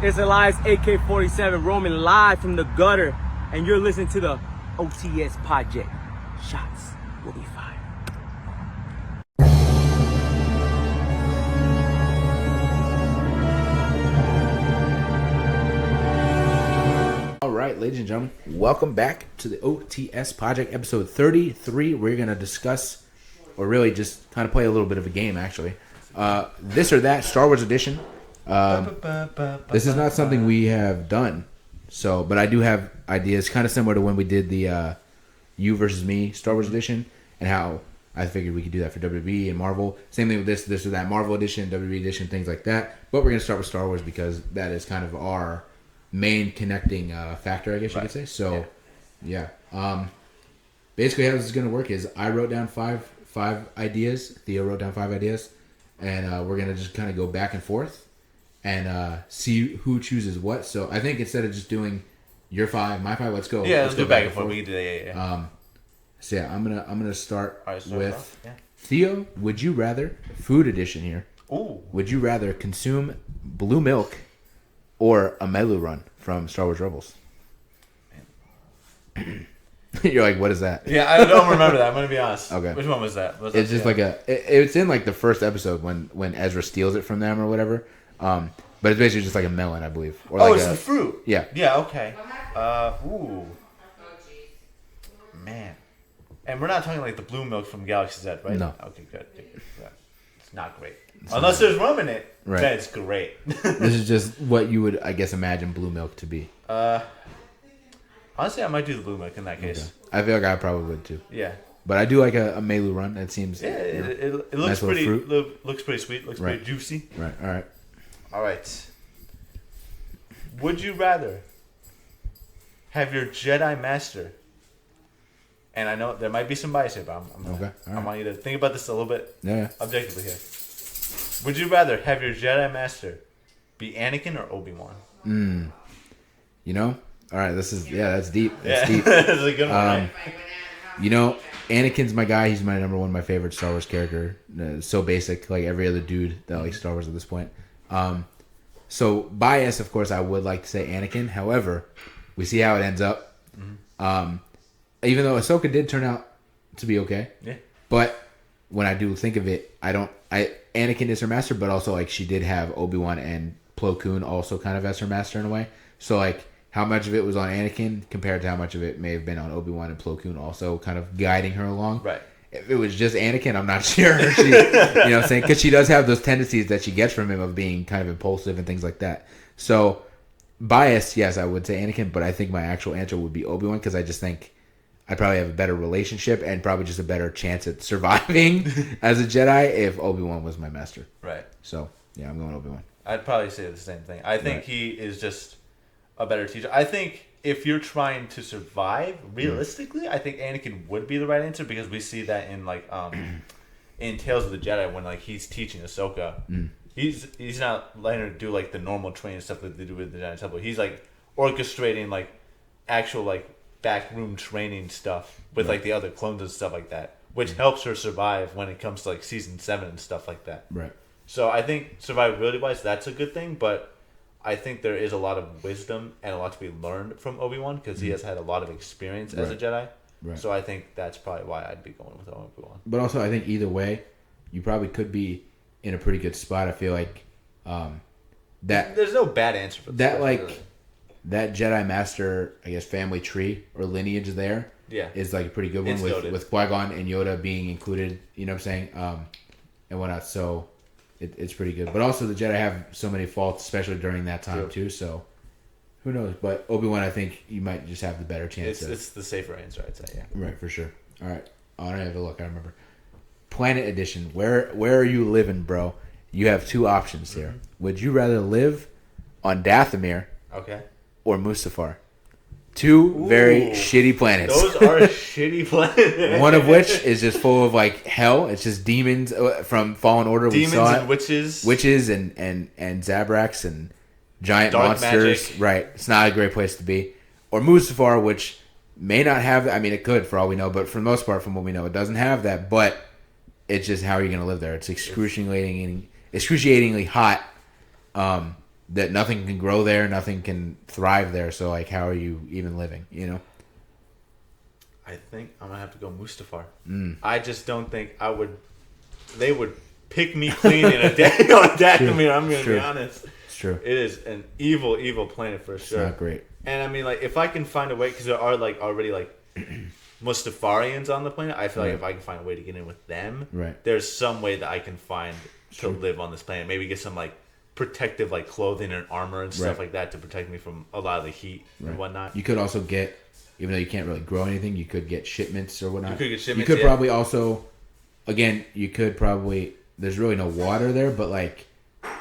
It's Elias AK-47 roaming live from the gutter, and you're listening to the OTS Project. Shots will be fired. All right, ladies and gentlemen, welcome back to the OTS Project, episode 33. We're going to discuss, or really just kind of play a little bit of a game, actually. This or that, Star Wars edition. This is not something we have done, but I do have ideas, kind of similar to when we did the You versus Me Star Wars edition, and how I figured we could do that for WWE and Marvel. Same thing with this or that, Marvel edition, WWE edition, things like that. But we're going to start with Star Wars because that is kind of our main connecting factor, I guess you could say. So, yeah. Basically, how this is going to work is I wrote down five ideas. Theo wrote down 5 ideas, and we're going to just kind of go back and forth and see who chooses what. So I think instead of just doing your 5, my 5, let's go. Yeah, let's go back and forth. We can do that. Yeah. So yeah, I'm gonna start with yeah. Theo. Would you rather, food edition here? Ooh. Would you rather consume blue milk or a Melu run from Star Wars Rebels? You're like, what is that? Yeah, I don't remember that. I'm gonna be honest. Okay. Which one was that? It's just like it's in like the first episode when Ezra steals it from them or whatever. But it's basically just like a melon, I believe. Or like it's the fruit. Yeah. Yeah. Okay. Ooh. Man. And we're not talking like the blue milk from Galaxy Z, right? No. Okay, good. Yeah. It's not great. Unless there's rum in it. Right. Then it's great. This is just what you would, I guess, imagine blue milk to be. Honestly, I might do the blue milk in that case. Okay. I feel like I probably would too. Yeah. But I do like a Melu run. It seems. Yeah, it looks nice pretty. fruit. Looks pretty sweet. Looks Right. pretty juicy. Right. All right. All right. Would you rather have your Jedi Master? And I know there might be some bias here, but I want you to think about this a little bit objectively here. Would you rather have your Jedi Master be Anakin or Obi-Wan? You know? All right, that's deep. That's deep. That's a good one, right? You know, Anakin's my guy. He's my number one, my favorite Star Wars character. So basic, like every other dude that likes Star Wars at this point. So bias, of course, I would like to say Anakin. However, we see how it ends up. Even though Ahsoka did turn out to be okay. Yeah. But when I do think of it, Anakin is her master, but also like she did have Obi-Wan and Plo Koon also kind of as her master in a way. So like how much of it was on Anakin compared to how much of it may have been on Obi-Wan and Plo Koon also kind of guiding her along. Right. If it was just Anakin, I'm not sure. You know what I'm saying? Because she does have those tendencies that she gets from him of being kind of impulsive and things like that. So bias, yes, I would say Anakin, but I think my actual answer would be Obi-Wan because I just think I'd probably have a better relationship and probably just a better chance at surviving as a Jedi if Obi-Wan was my master. Right. So, yeah, I'm going Obi-Wan. I'd probably say the same thing. I think he is just a better teacher. I think if you're trying to survive, realistically, I think Anakin would be the right answer because we see that in like in Tales of the Jedi when like he's teaching Ahsoka. He's not letting her do like the normal training stuff that they do with the Jedi Temple. He's like orchestrating like actual like backroom training stuff with like the other clones and stuff like that, which helps her survive when it comes to like season 7 and stuff like that. Right. So I think survivability wise, that's a good thing, but I think there is a lot of wisdom and a lot to be learned from Obi-Wan because he has had a lot of experience as a Jedi. Right. So I think that's probably why I'd be going with Obi-Wan. But also, I think either way, you probably could be in a pretty good spot. I feel like that there's no bad answer for that. Like really. That Jedi Master, I guess, family tree or lineage there is like a pretty good one with Qui-Gon and Yoda being included. You know what I'm saying? And whatnot. So it's pretty good. But also the Jedi have so many faults, especially during that time too. So who knows? But Obi-Wan, I think you might just have the better chance. It's the safer answer, I'd say. Yeah. Right, for sure. All right. Oh, I have a look. I remember. Planet Edition. Where are you living, bro? You have 2 options here. Would you rather live on Dathomir? Okay. Or Mustafar? 2 very shitty planets. Those are shitty planets. One of which is just full of like hell. It's just demons from Fallen Order. Demons and witches. Witches and Zabraks and giant dark monsters. Magic. Right. It's not a great place to be. Or Mustafar, which may not have. I mean, it could for all we know, but for the most part, from what we know, it doesn't have that. But it's just how are you going to live there? It's excruciatingly hot. that nothing can grow there, nothing can thrive there. So like, how are you even living? You know. I think I'm gonna have to go Mustafar. I just don't think they would pick me clean in a day on Dathomir. I'm gonna be honest. It's true. It is an evil, evil planet for sure. It's not great. And I mean, like, if I can find a way, because there are like already like Mustafarians on the planet. I feel like if I can find a way to get in with them, there's some way that I can find to live on this planet. Maybe get some like protective like clothing and armor and stuff like that to protect me from a lot of the heat and whatnot. You could also get, even though you can't really grow anything, you could get shipments or whatnot. You could get shipments. You could probably also, again, there's really no water there, but like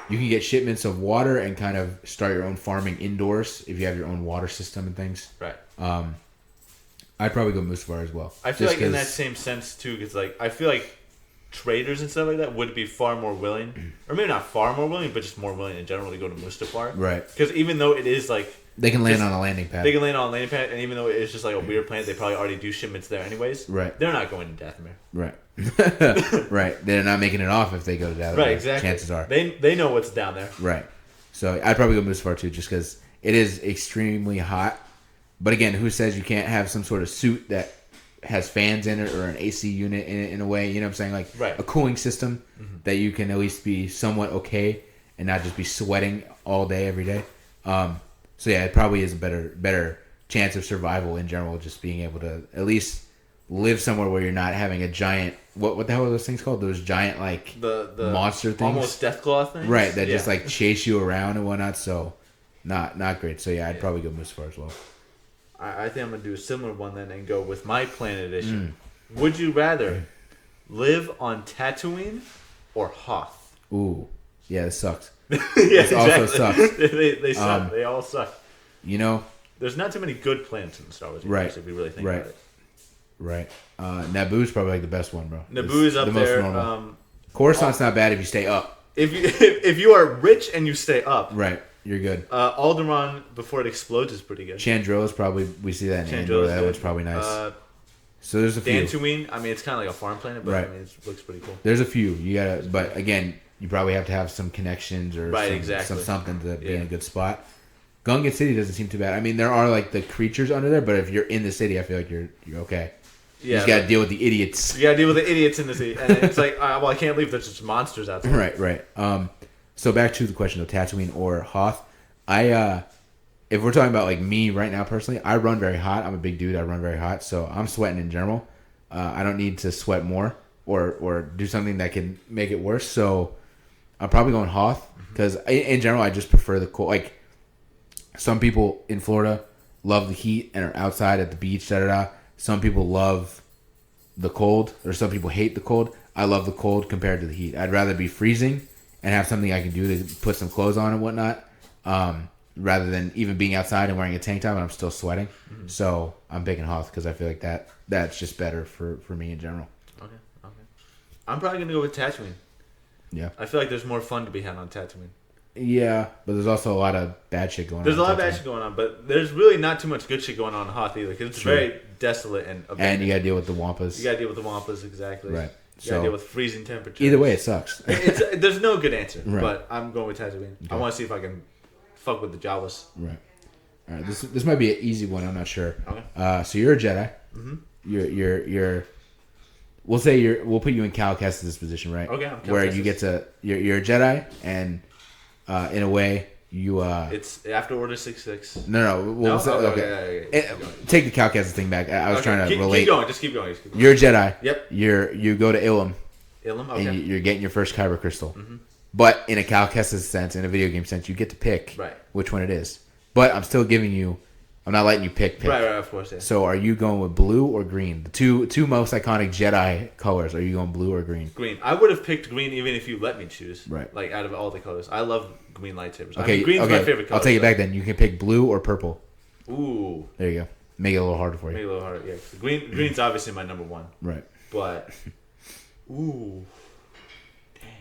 you can get shipments of water and kind of start your own farming indoors if you have your own water system and things. Right. I'd probably go Mustafar as well. I feel like in that same sense too, because like I feel like traders and stuff like that would be far more willing, or maybe not far more willing, but just more willing in general to go to Mustafar. Right. Because even though it is like they can land on a landing pad. They can land on a landing pad, and even though it's just like a weird planet, they probably already do shipments there anyways. Right. They're not going to Dathomir. Right. Right. They're not making it off if they go to Dathomir. Right. Exactly. Chances are they know what's down there. Right. So I'd probably go Mustafar too, just because it is extremely hot. But again, who says you can't have some sort of suit that has fans in it or an AC unit in it in a way, you know what I'm saying? Like a cooling system that you can at least be somewhat okay and not just be sweating all day, every day. So yeah, it probably is a better chance of survival in general, just being able to at least live somewhere where you're not having a giant, what the hell are those things called? Those giant like the monster things. Almost Deathclaw things? Right, that just like chase you around and whatnot, so not great. So yeah, I'd probably go Mustafar as well. I think I'm going to do a similar one then and go with my planet edition. Would you rather live on Tatooine or Hoth? Ooh. Yeah, this sucks. This also sucks. They suck. They all suck. You know? There's not too many good planets in the Star Wars universe if you really think about it. Right. Naboo's probably like the best one, bro. Naboo's up there. Most normal. Coruscant's not bad if you stay up. If you are rich and you stay up. Right. You're good. Alderaan before it explodes is pretty good. Chandrilla's probably, we see that in Andor. That one's probably nice. So there's a few. Dantooine, I mean, it's kind of like a farm planet, but I mean, it looks pretty cool. There's a few. You gotta, but again, you probably have to have some connections or some something to be in a good spot. Gungan City doesn't seem too bad. I mean, there are like the creatures under there, but if you're in the city, I feel like you're okay. You just gotta deal with the idiots. You gotta deal with the idiots in the city, and it's like, well, I can't leave. There's just monsters out there. Right. So back to the question of Tatooine or Hoth. If we're talking about like me right now personally, I run very hot. I'm a big dude. I run very hot, so I'm sweating in general. I don't need to sweat more or do something that can make it worse. So I'm probably going Hoth because in general I just prefer the cold. Like some people in Florida love the heat and are outside at the beach. Some people love the cold, or some people hate the cold. I love the cold compared to the heat. I'd rather be freezing and have something I can do to put some clothes on and whatnot, rather than even being outside and wearing a tank top and I'm still sweating. So I'm picking Hoth because I feel like that's just better for me in general. Okay. I'm probably going to go with Tatooine. Yeah. I feel like there's more fun to be had on Tatooine. Yeah, but there's also a lot of bad shit going on. There's a lot of bad shit going on, but there's really not too much good shit going on in Hoth either, because it's very desolate and abandoned. And you got to deal with the Wampas. You got to deal with the Wampas, exactly. Right. You got to deal with freezing temperatures. Either way, it sucks. There's no good answer, but I'm going with Tatooine. Okay. I want to see if I can fuck with the Jawas. Right. All right. This might be an easy one. I'm not sure. Okay. So you're a Jedi. Mm-hmm. You're. We'll put you in Cal Kestis' position, right? Okay. Where you get to you're a Jedi, and in a way you. It's after Order 66. No. Okay. Take the Cal Kestis thing back. I was trying to relate. Keep going. You're a Jedi. Yep. You go to Ilum. Okay. And you're getting your first Kyber crystal. Mm-hmm. But in a Cal Kestis sense, in a video game sense, you get to pick which one it is. But I'm still giving you. I'm not letting you pick. Right, of course, yeah. So are you going with blue or green? The two most iconic Jedi colors. Are you going blue or green? Green. I would have picked green even if you let me choose. Right. Like, out of all the colors. I love green lightsabers. Okay, green's my favorite color. I'll take it back then. You can pick blue or purple. Ooh. There you go. Make it a little harder for you. Make it a little harder, yeah. Green's obviously my number one. Right. But, ooh. Dang.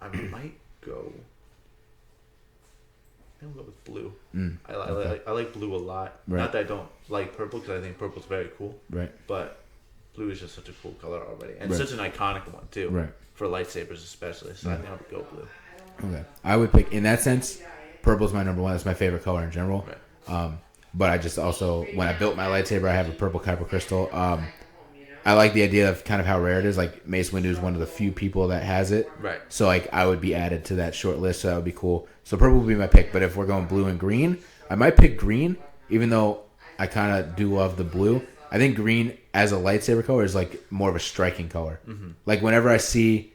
I might go... I'm going to go with blue. I like blue a lot. Right. Not that I don't like purple, because I think purple's very cool. Right. But blue is just such a cool color already. And such an iconic one, too. Right. For lightsabers especially. So I think I would go blue. Okay. I would pick, in that sense, purple's my number one. That's my favorite color in general. Right. But I just also, when I built my lightsaber, I have a purple Kyber crystal. I like the idea of kind of how rare it is. Like, Mace Windu is one of the few people that has it. Right. So, like, I would be added to that short list, so that would be cool. So, purple would be my pick. But if we're going blue and green, I might pick green, even though I kind of do love the blue. I think green as a lightsaber color is, like, more of a striking color. Mm-hmm. Like, whenever I see,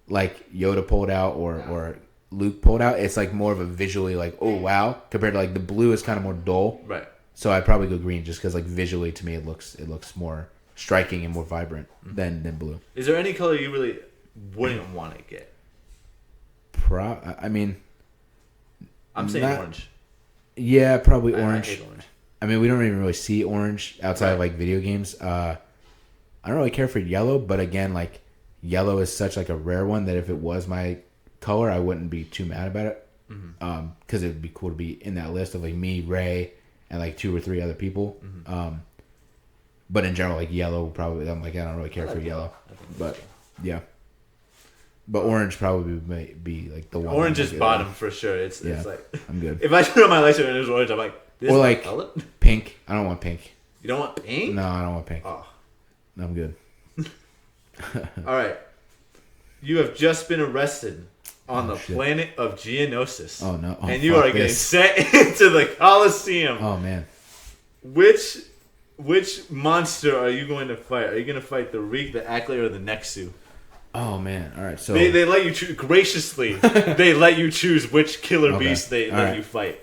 like, Yoda pulled out or Luke pulled out, it's, like, more of a visually, like, oh, wow. Compared to, like, the blue is kind of more dull. Right. So I'd probably go green just because, like, visually to me it looks more striking and more vibrant than blue. Is there any color you really wouldn't want to get? I mean, I'm saying orange. Yeah, probably orange. I hate orange. I mean, we don't even really see orange outside of, like, video games. I don't really care for yellow, but again, like, yellow is such, like, a rare one that if it was my color, I wouldn't be too mad about it. Because it would be cool to be in that list of, like, me, Ray, and, like, 2 or 3 other people. But in general, like, yellow probably, I'm like, I don't really care for yellow. But, yeah. But orange probably might be, like, the one. Orange is bottom for sure. It's like, I'm good. If I turn on my lightsaber and there's orange, I'm like, this or, is like, color? pink. I don't want pink. You don't want pink? No, I don't want pink. Oh. I'm good. All right. You have just been arrested on the shit. planet of Geonosis. Oh, no. Oh, and you are getting sent into the Colosseum. Oh, man. Which monster are you going to fight? Are you going to fight the Reek, the Ackley, or the Nexu? Oh, man. All right. So They let you choose graciously. They let you choose which killer beast they let you fight.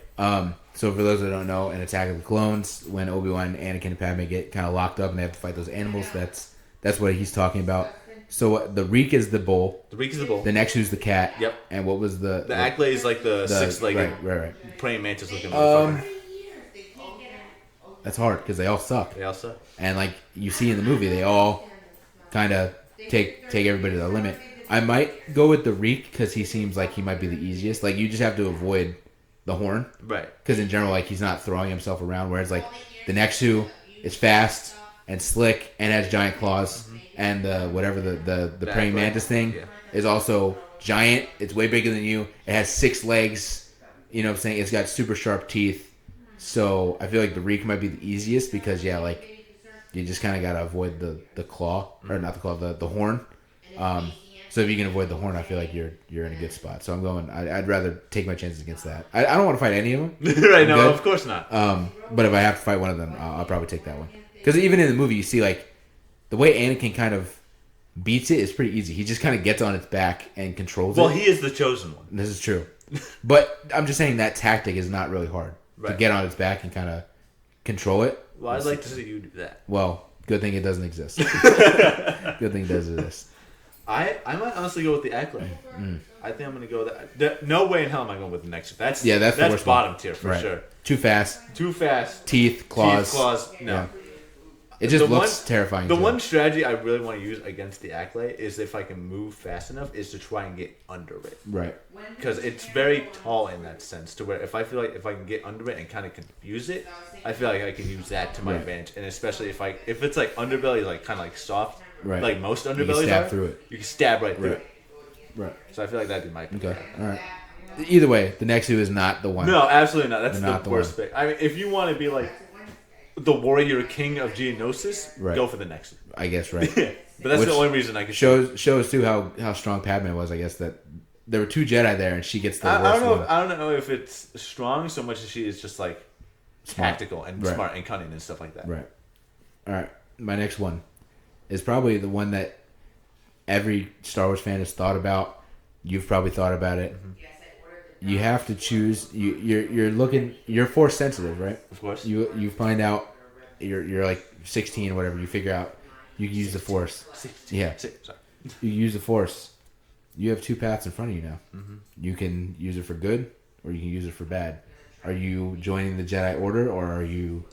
So for those that don't know, in Attack of the Clones, when Obi-Wan, Anakin, and Padme get kind of locked up and they have to fight those animals, that's what he's talking about. So the Reek is the bull. The Reek is the bull. The Nexu's the cat. Yep. And what was the Ackley is like the six-legged right. praying mantis looking motherfucker. That's hard because they all suck. They all suck. And like you see in the movie, they all kind of take everybody to the limit. I might go with the Reek because he seems like he might be the easiest. Like, you just have to avoid the horn. Right. Because in general, like, he's not throwing himself around. Whereas, like, the Nexu is fast and slick and has giant claws. Mm-hmm. And the praying mantis thing is also giant. It's way bigger than you. It has 6 legs. You know what I'm saying? It's got super sharp teeth. So I feel like the Reek might be the easiest because, yeah, like, you just kind of got to avoid the claw. Or not the claw, the horn. So if you can avoid the horn, I feel like you're in a good spot. So I'm going. I'd rather take my chances against that. I don't want to fight any of them. Right? No, good. Of course not. But if I have to fight one of them, I'll probably take that one. Because even in the movie, you see like the way Anakin kind of beats it is pretty easy. He just kind of gets on its back and controls it. Well, he is the chosen one. This is true. But I'm just saying that tactic is not really hard to get on its back and kind of control it. Well, I'd like to see you do that. Well, good thing it doesn't exist. Good thing it does exist. I might honestly go with the Ackley. I think I'm going to go with that. No way in hell am I going with the Nexus. That's the worst bottom tier for sure. Too fast. Teeth, claws. No. Yeah. It just looks terrifying. The one strategy I really want to use against the Ackley is if I can move fast enough is to try and get under it. Right. Because it's very tall in that sense to where if I feel like if I can get under it and kind of confuse it, I feel like I can use that to my advantage. And especially if it's like underbelly is like kind of like soft, like most underbellies you can stab through it. You can stab right through it. Right. So I feel like that'd be my pick. Okay. All right. Either way, the Nexu is not the one. No, absolutely not. That's the worst pick. I mean, if you want to be like the warrior king of Geonosis, go for the Nexu. I guess, right. But that's the only reason I could shows too how strong Padme was. I guess that there were 2 Jedi there, and she gets the worst one. I don't know if it's strong so much as she is just like tactical and smart and cunning and stuff like that. Right. All right. My next one is probably the one that every Star Wars fan has thought about. You've probably thought about it. Mm-hmm. You have to choose. You're Force sensitive, right? Of course. You find out you're like 16 or whatever. You figure out you can use the Force. 16. Yeah. Sorry. You use the Force. You have 2 paths in front of you now. Mm-hmm. You can use it for good, or you can use it for bad. Are you joining the Jedi Order, or are you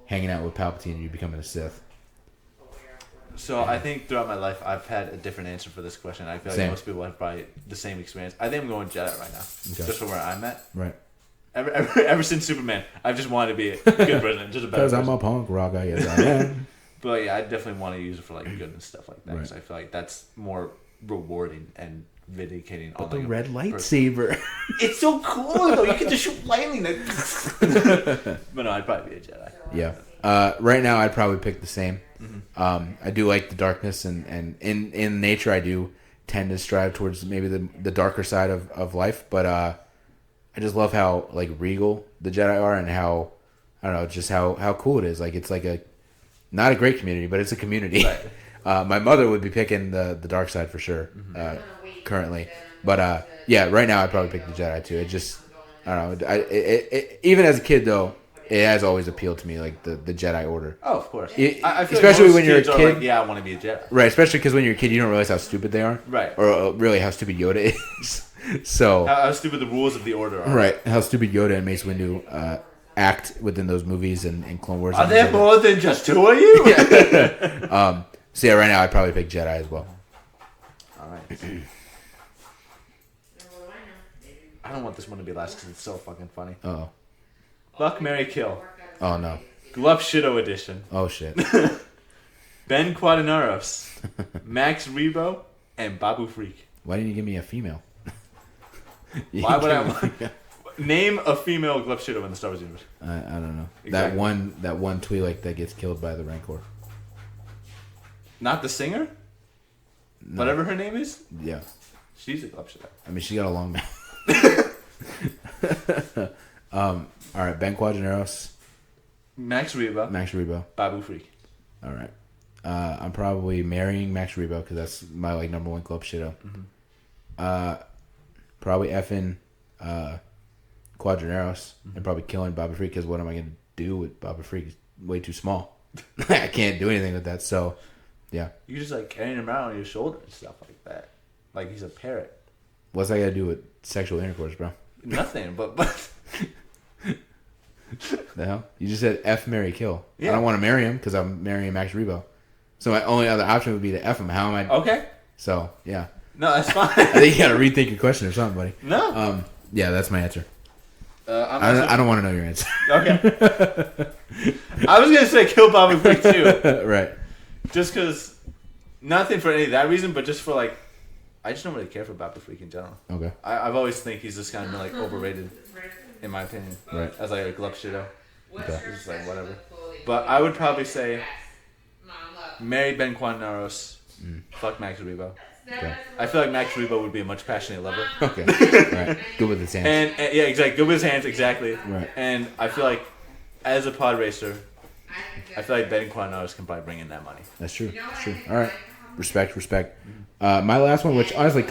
hanging out with Palpatine and you becoming a Sith? So I think throughout my life, I've had a different answer for this question. I feel like most people have probably the same experience. I think I'm going Jedi right now, just from where I'm at. Right. Ever since Superman, I've just wanted to be a good president, just a better. Because I'm a punk rocker, yes I am. But yeah, I definitely want to use it for like good and stuff like that. Because I feel like that's more rewarding and vindicating. But on the like, red lightsaber. It's so cool though. You can just shoot lightning. But no, I'd probably be a Jedi. Yeah. Right now, I'd probably pick the same. I do like the darkness, and in nature, I do tend to strive towards maybe the darker side of life. But I just love how like regal the Jedi are, and how I don't know, just how cool it is. Like it's like not a great community, but it's a community. Right. My mother would be picking the dark side for sure, currently. But yeah, right now I'd probably pick the Jedi too. It just I don't know. Even as a kid though, it has always appealed to me, like the Jedi Order. Oh, of course. I feel especially like when you're a kid, like, yeah, I want to be a Jedi. right? Especially because when you're a kid, you don't realize how stupid they are, Right? Or really how stupid Yoda is. So how stupid the rules of the Order are. Right? How stupid Yoda and Mace Windu act within those movies and Clone Wars. Are there more than just two of you? So yeah, right now I'd probably pick Jedi as well. All right. I don't want this one to be last because it's so fucking funny. Oh. Fuck, marry, kill. Oh no. Glove Shido edition. Oh shit. Ben Quadinaros, Max Rebo, and Babu Freak. Why didn't you give me a female? Why would I want... Name a female Glove Shido in the Star Wars universe. I don't know. Exactly. That one Twi'lek that gets killed by the Rancor. Not the singer? No. Whatever her name is? Yeah. She's a Glove Shido. I mean, she got a long mouth. All right, Ben Quadinaros, Max Rebo, Babu Freak. All right, I'm probably marrying Max Rebo because that's my like number one club shido. Probably effing Quadinaros and probably killing Babu Freak because what am I gonna do with Babu Freak? He's way too small. I can't do anything with that. So, yeah. You just like carrying him around on your shoulder and stuff like that. Like he's a parrot. What's that got to do with sexual intercourse, bro? Nothing, but The hell? You just said F, marry, kill. Yeah. I don't want to marry him because I'm marrying Max Rebo. So my only other option would be to F him. How am I? Okay. So, yeah. No, that's fine. I think you got to rethink your question or something, buddy. No. Yeah, that's my answer. I I don't want to know your answer. Okay. I was gonna say kill Babu Freak too. Right. Just because, nothing for any of that reason, but just for like, I just don't really care for Babu Freak in general. Okay. I've always think he's just kind of been like overrated, in my opinion. Right. As like a glove shido. Okay. It's just like whatever. But I would probably say, marry Ben Quadinaros, fuck Max Rebo. Okay. I feel like Max Rebo would be a much passionate lover. Okay. Right. Good with his hands. And yeah, exactly. Good with his hands, exactly. Right. And I feel like, as a pod racer, I feel like Ben Quadinaros can probably bring in that money. That's true. That's true. All right. Respect. My last one, which honestly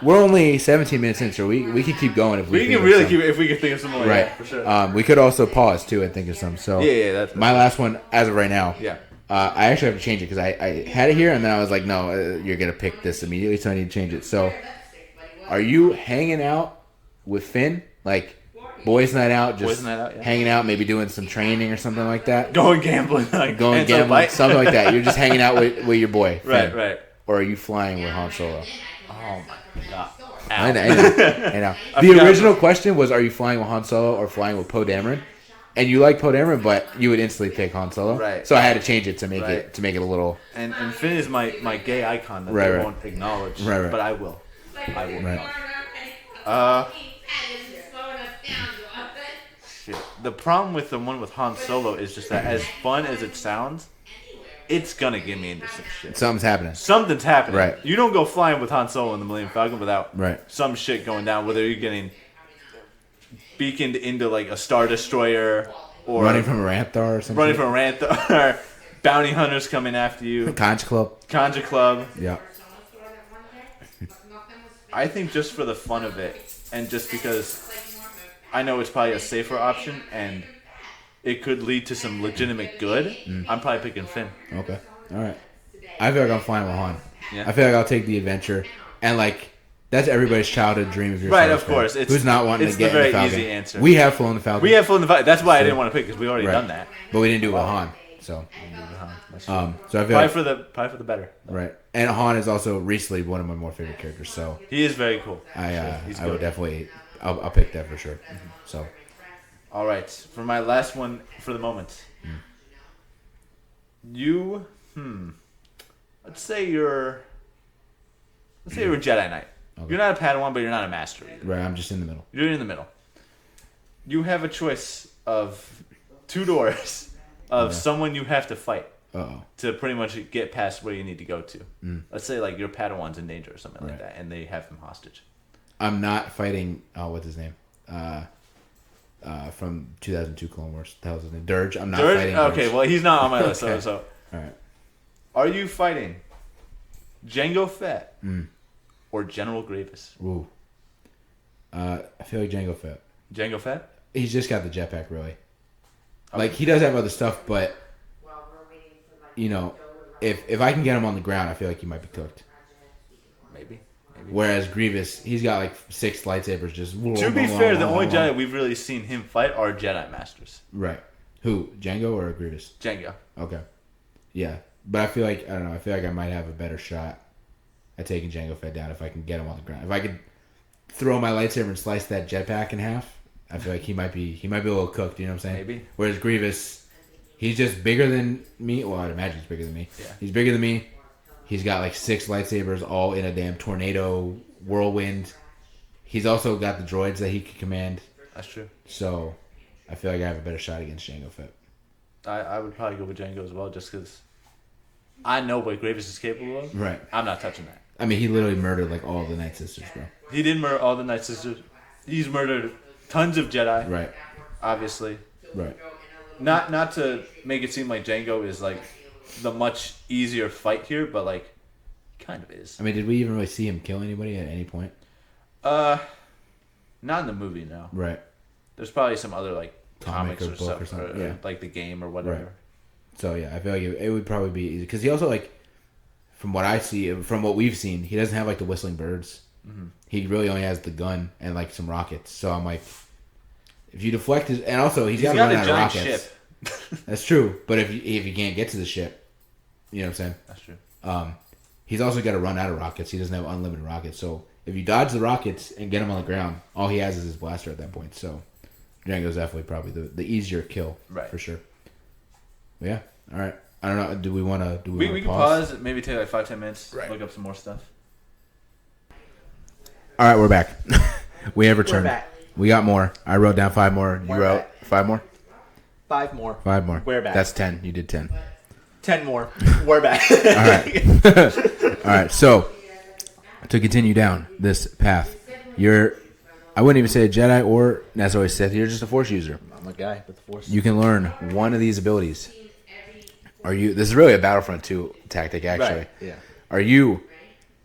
we're only 17 minutes in, so we could keep going if we can really keep if we can think of some more. Right. Yeah, for sure. We could also pause too and think of some. So Yeah, that's my last one as of right now. Yeah. I actually have to change it because I had it here and then I was like, no, you're gonna pick this immediately, so I need to change it. So, are you hanging out with Finn, like boys' night out, just Boys' night out, yeah. hanging out, maybe doing some training or something like that? Going gambling, like Going gambling, something like that. You're just hanging out with your boy, Right, Finn. right. Or are you flying with Han Solo? Oh my god. I know. The original question was, are you flying with Han Solo or flying with Poe Dameron? And you like Poe Dameron, but you would instantly pick Han Solo. Right. So I had to change it to make Right. it a little. And Finn is my gay icon that Right, they right. won't acknowledge. Right. But I will. Right. Shit. The problem with the one with Han Solo is just that as fun as it sounds, it's gonna get me into some shit. Something's happening. Something's happening. Right. You don't go flying with Han Solo in the Millennium Falcon without Right. some shit going down. Whether you're getting beaconed into like a Star Destroyer or Running from a Raptor or something. running from a Rantha or bounty hunters coming after you. Conch Club. Conja Club. Yeah. I think just for the fun of it, and just because I know it's probably a safer option, and it could lead to some legitimate good, I'm probably picking Finn. Okay. All right. I feel like I'm flying with Han. Yeah. I feel like I'll take the adventure, and like that's everybody's childhood dream. If you're a Right, Star Wars of course. fan. It's- Who's not wanting it's to get the in the very Falcon? easy answer. We have flown the Falcon. We have flown the fight. That's why I didn't want to pick because we already Right. done that. but we didn't do it with Han. So, so I feel Probably like, for the better. right. And Han is also recently one of my more favorite characters. So He is very cool. I He's would good. definitely I'll pick that for sure. So All right, for my last one for the moment, let's say you're a Jedi Knight. Okay. You're not a Padawan, but you're not a master either. Right, I'm just in the middle. You're in the middle. You have a choice of 2 doors of someone you have to fight to pretty much get past where you need to go to. Let's say like your Padawan's in danger or something like that, and they have him hostage. I'm not fighting. Oh, what's his name? From 2002 Clone Wars. The hell's his name? Dirge. I'm not fighting. Dirge. Okay, well he's not on my list. Okay. So, All right. are you fighting Jango Fett or General Grievous? Ooh. I feel like Jango Fett. Jango Fett? He's just got the jetpack, really. Like, he does have other stuff, but, you know, if I can get him on the ground, I feel like he might be cooked. Maybe. Whereas Grievous, he's got like 6 lightsabers just... To be fair, the only Jedi we've really seen him fight are Jedi Masters. Right. Who? Django or Grievous? Jango. Okay. Yeah. But I feel like, I don't know, I feel like I might have a better shot at taking Jango Fett down if I can get him on the ground. If I could throw my lightsaber and slice that jetpack in half, I feel like he might be a little cooked, you know what I'm saying? Maybe. Whereas Grievous, he's just bigger than me. Well, I'd imagine he's bigger than me. Yeah. He's bigger than me. He's got like 6 lightsabers all in a damn tornado whirlwind. He's also got the droids that he can command. That's true. So I feel like I have a better shot against Jango Fett. I would probably go with Jango as well, just because I know what Grievous is capable of. Right. I'm not touching that. I mean, he literally murdered like all the Night Sisters, bro. He did murder all the Night Sisters. He's murdered tons of Jedi. Right. Obviously. Right. Not to make it seem like Jango is like the much easier fight here, but like kind of is. I mean, did we even really see him kill anybody at any point? Not in the movie, no. Right. There's probably some other like Comic comics or or book stuff, or something, or yeah. like the game or whatever. Right. So yeah, I feel like it would probably be easy because he also like, from what I see, from what we've seen, he doesn't have like the whistling birds. Mm-hmm. He really only has the gun and like some rockets. So I'm like, if you deflect his, and also he's got to run a out of giant rockets. ship. That's true, but if you can't get to the ship, you know what I'm saying? That's true. He's also got to run out of rockets. He doesn't have unlimited rockets. So if you dodge the rockets and get him on the ground, all he has is his blaster at that point. So Django's definitely probably the easier kill, right? For sure. But yeah. All right. I don't know. Do we want to? We can pause. Maybe take like 5-10 minutes. Right. Look up some more stuff. All right, we're back. We have returned. We're back. We got more. I wrote down 5 more. You We're wrote back. 5 more. 5 more. 5 more. We're back. That's 10. You did 10. 10 more. We're back. All right. All right. So to continue down this path, I wouldn't even say a Jedi or necessarily Sith. You're just a Force user. I'm a guy with the Force. You can learn one of these abilities. This is really a Battlefront 2 tactic, actually. Right. Yeah. Are you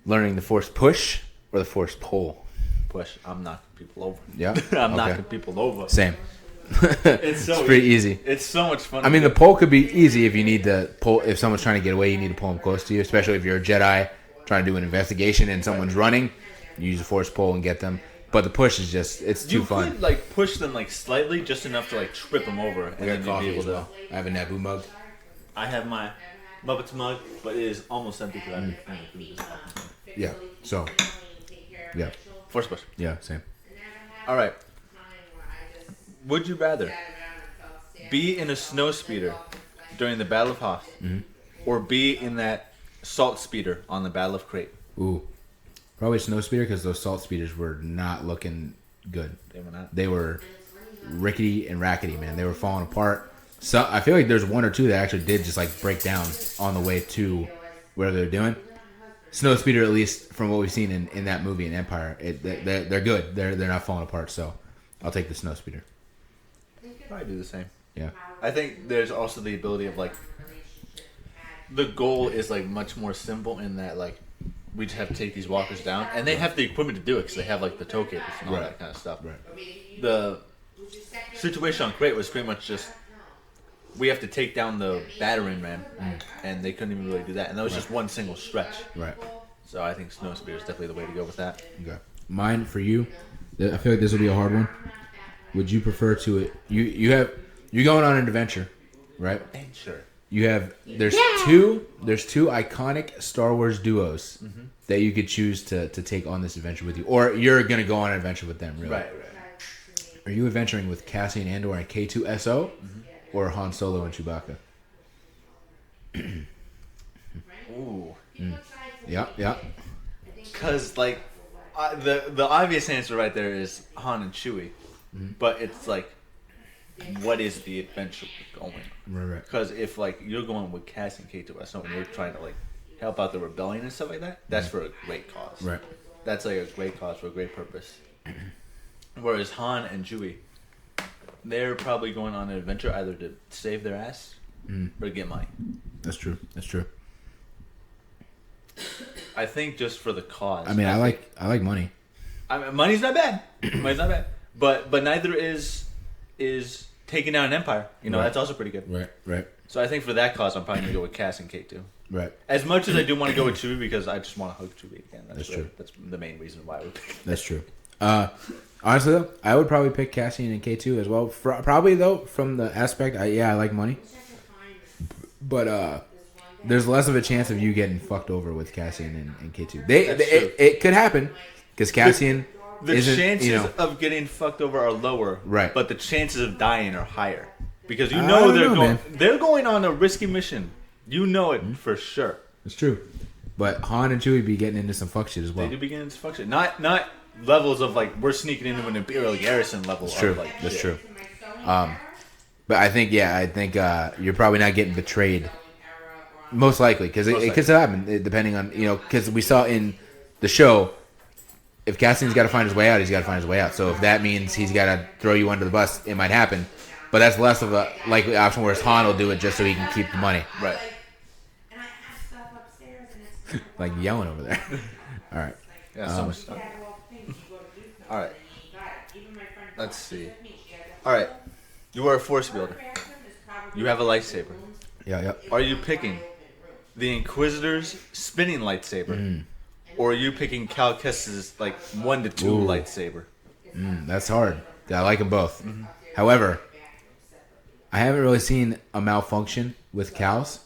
learning the Force push or the Force pull? Push. I'm knocking people over. Yeah. I'm Okay. knocking people over. Same. It's so It's pretty easy. It's so much fun. I mean, the pull could be easy if you need to pull. If someone's trying to get away, you need to pull them close to you. Especially if you're a Jedi trying to do an investigation and someone's running, you use a Force pull and get them. But the push is just—it's too fun. You could like push them like slightly, just enough to like trip them over, and I then got you'd be coffee able as to. well. I have a Naboo mug. I have my Muppets mug, but it is almost empty because I didn't finish this. Yeah. So. Yeah. Force push. Yeah. Same. All right. Would you rather be in a snow speeder during the Battle of Hoth, or be in that salt speeder on the Battle of Crate? Ooh. Probably snow speeder because those salt speeders were not looking good. They were not. They were rickety and rackety, man. They were falling apart. So I feel like there's 1 or 2 that actually did just like break down on the way to where they're doing. Snow speeder, at least from what we've seen in that movie in Empire, they're good. They're not falling apart. So I'll take the snow speeder. Probably do the same. Yeah. I think there's also the ability of like the goal is like much more simple in that like we just have to take these walkers down, and they have the equipment to do it because they have like the toe cables and all Right. that kind of stuff. Right. The situation on Crate was pretty much just we have to take down the battering ram, and they couldn't even really do that, and that was just one single stretch. Right. So I think snow speeder is definitely the way to go with that. Okay. Mine for you. I feel like this will be a hard one. Would you prefer to you're going on an adventure, right? Sure. There's two iconic Star Wars duos that you could choose to take on this adventure with you, or you're gonna go on an adventure with them. Really, Right. Are you adventuring with Cassian Andor and K2SO, or Han Solo and Chewbacca? Ooh. Yeah. Because like The obvious answer right there is Han and Chewie, but it's like, what is the adventure going? Right. Because if like you're going with Cass and K2SO and you're trying to like help out the rebellion and stuff like that, that's for a great cause. Right. That's like a great cause for a great purpose. Whereas Han and Chewie, they're probably going on an adventure either to save their ass or get money. That's true. I think just for the cause. I mean, I like money. I mean, money's not bad. But neither is taking down an empire. You know, Right. that's also pretty good. Right. So I think for that cause, I'm probably gonna go with Cass and K2. Right. As much as I do want to go with Chewie because I just want to hug Chewie again. That's true. That's the main reason why I would pick. That's true. Honestly though, I would probably pick Cassian and K2 as well. Probably though, from the aspect, I like money, but there's less of a chance of you getting fucked over with Cassian and K2. It could happen because Cassian The isn't, chances of getting fucked over are lower, Right. But the chances of dying are higher because I don't know, man. they're going on a risky mission. You know it for sure. It's true, but Han and Chewie be getting into some fuck shit as well. They do begin to function. Not levels of like we're sneaking into an Imperial garrison level. That's true. Of, like, That's shit. true. But I think you're probably not getting betrayed. Most likely, because it could happen depending on because we saw in the show, if Cassian's got to find his way out, he's got to find his way out. So if that means he's got to throw you under the bus, it might happen. But that's less of a likely option. Whereas Han will do it just so he can keep the money. Right. Like yelling over there. All right. Yeah. So much stuff. All right. Let's see. All right. You are a force builder. You have a lightsaber. Yeah. Are you picking the Inquisitor's spinning lightsaber, or are you picking Cal Kestis' like 1 to 2 Ooh. lightsaber? That's hard. I like them both. However, I haven't really seen a malfunction with Cal's.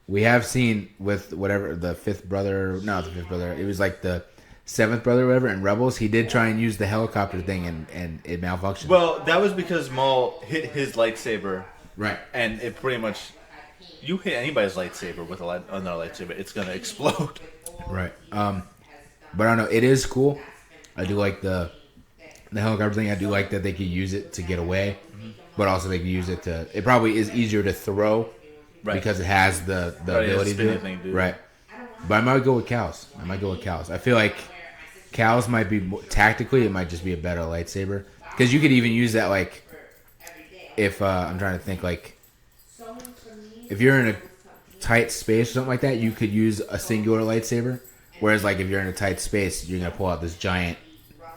We have seen with whatever the fifth brother, not the fifth brother. It was like the seventh brother, or whatever. In Rebels, he did try and use the helicopter thing, and it malfunctioned. Well, that was because Maul hit his lightsaber, Right. and it pretty much. You hit anybody's lightsaber with another lightsaber, it's gonna explode. Right. But I don't know. It is cool. I do like the helicopter thing. I do like that they could use it to get away, but also they could use it to. It probably is easier to throw, Right. because it has the Right, ability to do it. thing, dude. Right. But I might go with Cal's. I feel like Cal's might be tactically. It might just be a better lightsaber because you could even use that like if I'm trying to think like. If you're in a tight space or something like that, you could use a singular lightsaber. Whereas, like, if you're in a tight space, you're going to pull out this giant,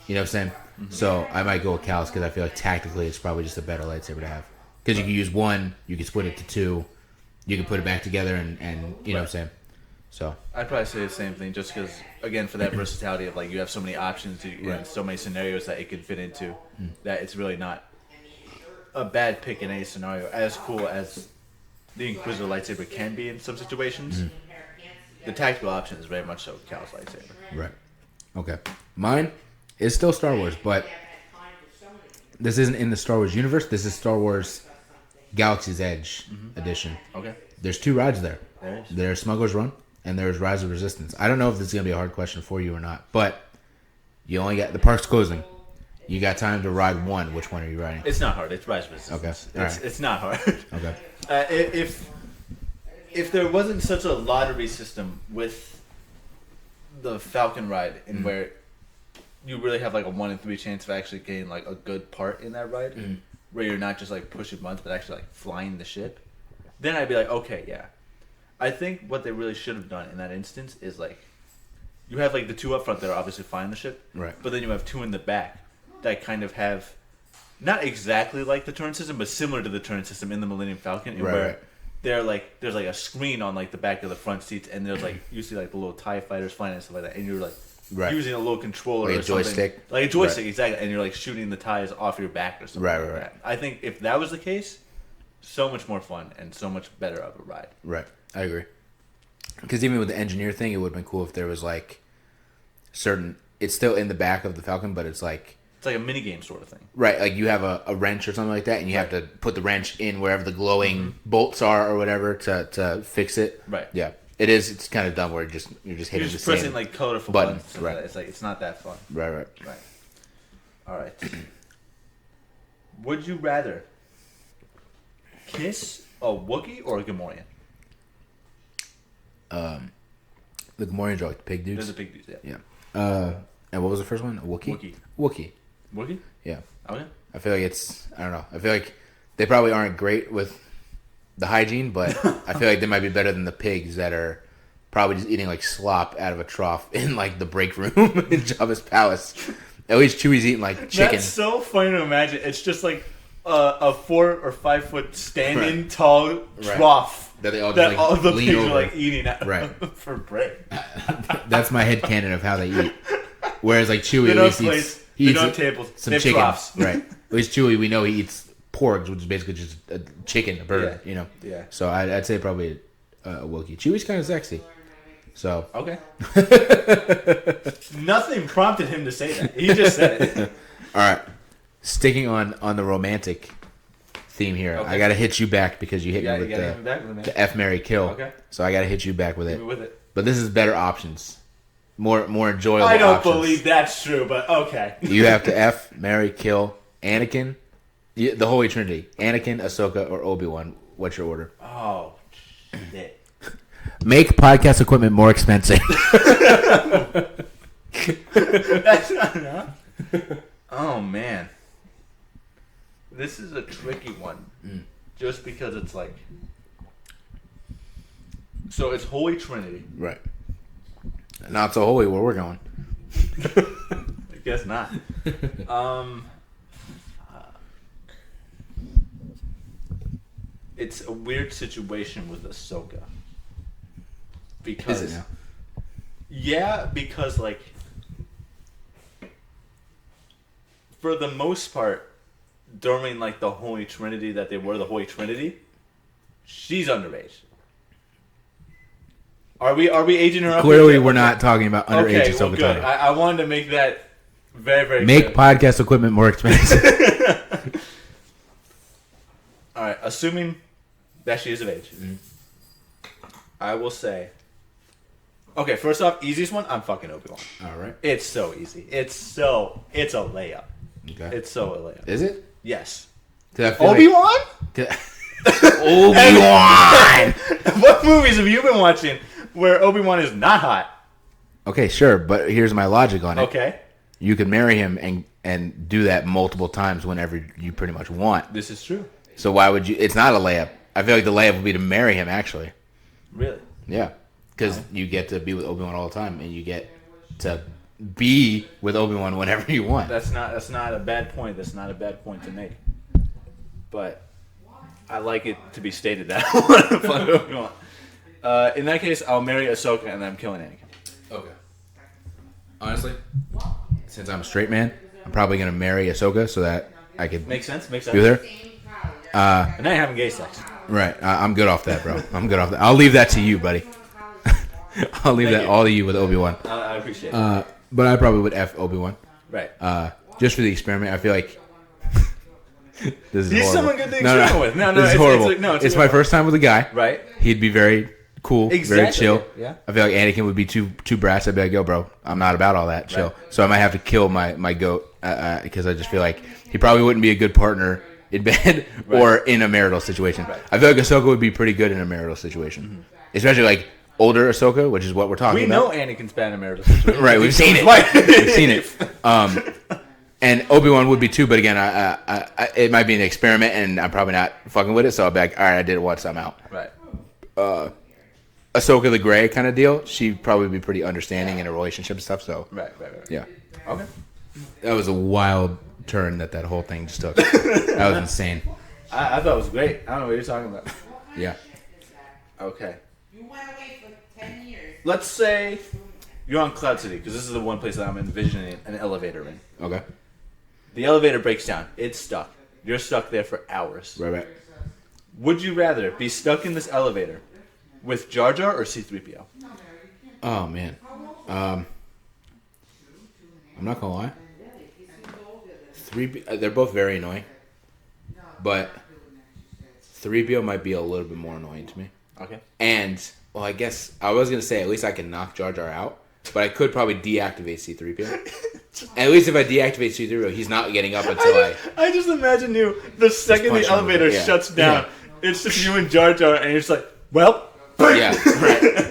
you know what I'm saying? So, I might go with Cal's because I feel like tactically it's probably just a better lightsaber to have. Because you can use one, you can split it to two, you can put it back together, and you know what I'm saying? So, I'd probably say the same thing, just because, again, for that versatility of, like, you have so many options and so many scenarios that it can fit into, that it's really not a bad pick in any scenario. As cool as the Inquisitor lightsaber can be in some situations, the tactical option is very much so Cal's lightsaber. right. Okay. Mine is still Star Wars, but this isn't in the Star Wars universe. This is Star Wars Galaxy's Edge edition. Okay. There's 2 rides there. There is. There's Smuggler's Run, and there's Rise of Resistance. I don't know if this is going to be a hard question for you or not, but you only got... The park's closing. You got time to ride one. Which one are you riding? It's not hard. It's Rise of Resistance. Okay. All right. It's not hard. Okay. If there wasn't such a lottery system with the Falcon ride, in where you really have like a 1 in 3 chance of actually getting like a good part in that ride, where you're not just like pushing buttons but actually like flying the ship, then I'd be like, okay, yeah. I think what they really should have done in that instance is like, you have like the 2 up front that are obviously flying the ship, Right. but then you have 2 in the back that kind of have not exactly like the turn system, but similar to the turn system in the Millennium Falcon, in where they're like there's like a screen on like the back of the front seats, and there's like you see like the little TIE fighters flying and stuff like that, and you're like using a little controller Like a or something, joystick? like a joystick, exactly, and you're like shooting the TIEs off your back or something. Right, like right, that. I think if that was the case, so much more fun and so much better of a ride. Right. I agree. Because even with the engineer thing, it would have been cool if there was like certain... It's still in the back of the Falcon, but it's like... It's like a mini game sort of thing. Right, like you have a wrench or something like that, and you have to put the wrench in wherever the glowing bolts are or whatever to fix it. Right. Yeah. It is. It's kind of dumb where you're just hitting You're just the same pressing like colorful buttons. buttons. Right. It's like it's not that fun. Right. Right. All right. Would you rather kiss a Wookiee or a Gamorrean? The Gamorreans are like the pig dudes. There's a big dude. Yeah. Yeah. And what was the first one? A Wookiee? Wookiee. Wookiee? Yeah. Okay. I feel like I don't know. I feel like they probably aren't great with the hygiene, but I feel like they might be better than the pigs that are probably just eating like slop out of a trough in like the break room in Jabba's palace. At least Chewie's eating like chicken. That's so funny to imagine. It's just like a 4 or 5 foot standing tall trough that they all that just, like, all the lean pigs over. are like eating out Right. for break. That's my headcanon of how they eat. Whereas like Chewie They at don't least have eats, plates. he They eats don't have tables. some They have chicken. troughs. Right. At least Chewie, we know he eats porgs, which is basically just a chicken, a bird. Yeah. You know. Yeah. So I'd say probably a Wookiee. Chewie's kind of sexy. So Okay. Nothing prompted him to say that. He just said it. all right, sticking on the romantic theme here, Okay. I gotta hit you back because you hit Yeah, me you with gotta hit me back with it, man. the F Marry Kill. Okay. So I gotta hit you back with Hit it. me with it. But this is better options, more enjoyable. I don't options. believe that's true, but okay. You have to F Marry Kill Anakin, the Holy Trinity: Anakin, Ahsoka, or Obi-Wan. What's your order? Oh, shit. Make podcast equipment more expensive. That's not enough. Oh, man. This is a tricky one. Just because it's like... So it's Holy Trinity. Right. Not so holy where we're going. I guess not. It's a weird situation with Ahsoka. Because... Is it now? Yeah, because, like... For the most part, during, like, the Holy Trinity, that they were the Holy Trinity, she's underage. Are we aging her up? Clearly, here? we're not talking about underage Okay, well, Ahsoka good. Tano. I wanted to make that very, very Make clear. podcast equipment more expensive. All right, assuming that she is of age, I will say... Okay, first off, easiest one, I'm fucking Obi-Wan. All right. It's so easy. It's a layup. Okay. It's so a layup. Is it? Yes. 'Cause I feel Obi-Wan? Obi-Wan! What movies have you been watching where Obi-Wan is not hot? Okay, sure, but here's my logic on it. Okay. You can marry him and do that multiple times whenever you pretty much want. This is true. So why would you? It's not a layup. I feel like the layup would be to marry him, actually. Really? Yeah. Because you get to be with Obi-Wan all the time, and you get to be with Obi-Wan whenever you want. That's not a bad point. That's not a bad point to make. But I like it to be stated that I want to fuck Obi-Wan. In that case, I'll marry Ahsoka and then I'm killing Anakin. Okay. Honestly, since I'm a straight man, I'm probably going to marry Ahsoka so that I could Makes sense. Makes sense. be with her. And now you're having gay sex. Right. I'm good off that, bro. I'm good off that. I'll leave that to you, buddy. I'll leave that all to you with Obi-Wan. I appreciate it. But I probably would F Obi-Wan. Right. Just for the experiment. I feel like this is He's horrible. someone good to experiment with. No, this is it's horrible. like- it's my first time with a guy. Right. He'd be very cool, very Exactly. chill. Yeah. I feel like Anakin would be too brass. I'd be like, yo, bro, I'm not about all that. Chill. Right. So I might have to kill my goat because I just feel like he probably wouldn't be a good partner in bed or in a marital situation. Right. I feel like Ahsoka would be pretty good in a marital situation, especially like older Ahsoka, which is what we're talking We about. know Anakin's bad in marital situations. Right, we've seen it. We've seen it. And Obi-Wan would be too, but again, I it might be an experiment, and I'm probably not fucking with it. So I'll be like, all right, I did it once, I'm out. Right. Ahsoka the Grey kind of deal. She'd probably be pretty understanding in a relationship and stuff. So Right. yeah, Okay. that was a wild turn that whole thing just took. That was insane. I thought it was great. I don't know what you're talking about. Yeah. Okay. You went away for 10 years. Let's say you're on Cloud City, because this is the one place that I'm envisioning an elevator in. Okay. The elevator breaks down. It's stuck. You're stuck there for hours. Right. Would you rather be stuck in this elevator with Jar Jar or C-3PO? Oh man. I'm not gonna lie. They're both very annoying, but 3PO might be a little bit more annoying to me. Okay. And, well, I guess I was going to say at least I can knock Jar Jar out, but I could probably deactivate C-3PO. At least if I deactivate C-3PO, he's not getting up until I just imagine you, the second the punch him elevator with it, yeah. shuts down, Yeah. it's just you and Jar Jar, and you're just like, well... Yeah,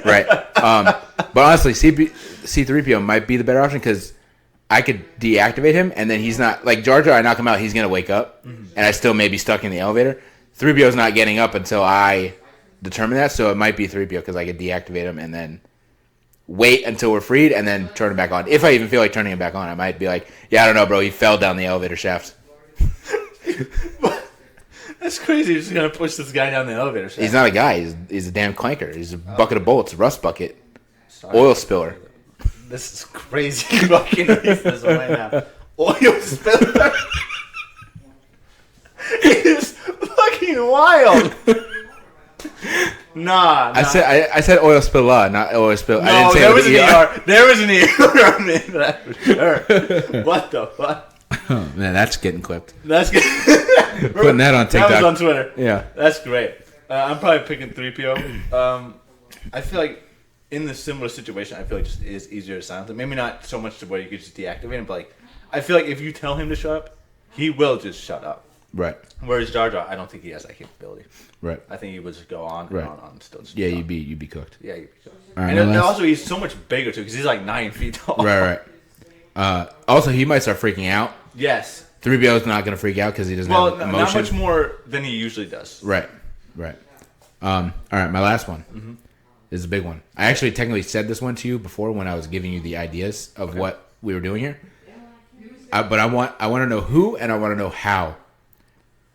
right. But honestly, C-3PO might be the better option because I could deactivate him, and then he's not... Like, Jar Jar, I knock him out, he's going to wake up, and I still may be stuck in the elevator. 3PO's not getting up until I determine that, so it might be 3PO because I could deactivate him and then wait until we're freed and then turn him back on. If I even feel like turning him back on, I might be like, yeah, I don't know, bro, he fell down the elevator shaft. That's crazy. You're just going to push this guy down the elevator shaft. He's not a guy. He's a damn clanker. He's a bucket of bullets, rust bucket, oil spiller. This is crazy. Fucking this right now. Oil spiller. It is fucking wild. Nah. I said oil spiller, not oil spill. No, I didn't say there it was with an ER. ER. There was an ER on the end of that for sure. What the fuck? Oh, man, that's getting clipped. That's good. Putting that on TikTok. That was on Twitter. Yeah. That's great. I'm probably picking 3PO. I feel like in this similar situation, I feel like just is easier to silence him. Maybe not so much to where you could just deactivate him, but like I feel like if you tell him to shut up, he will just shut up. Right. Whereas Jar Jar, I don't think he has that capability. Right. I think he would just go on Right. and on and still just Yeah, talk. you'd be cooked. Yeah, you'd be cool. All right, And my then last- also he's so much bigger too because he's like 9 feet tall. Right. Also, he might start freaking out. Yes. 3PO's not going to freak out because he doesn't Well, have not emotion. much more than he usually does. Right. All right, my last one is a big one. I actually technically said this one to you before when I was giving you the ideas of what we were doing here. But I want to know who and I want to know how.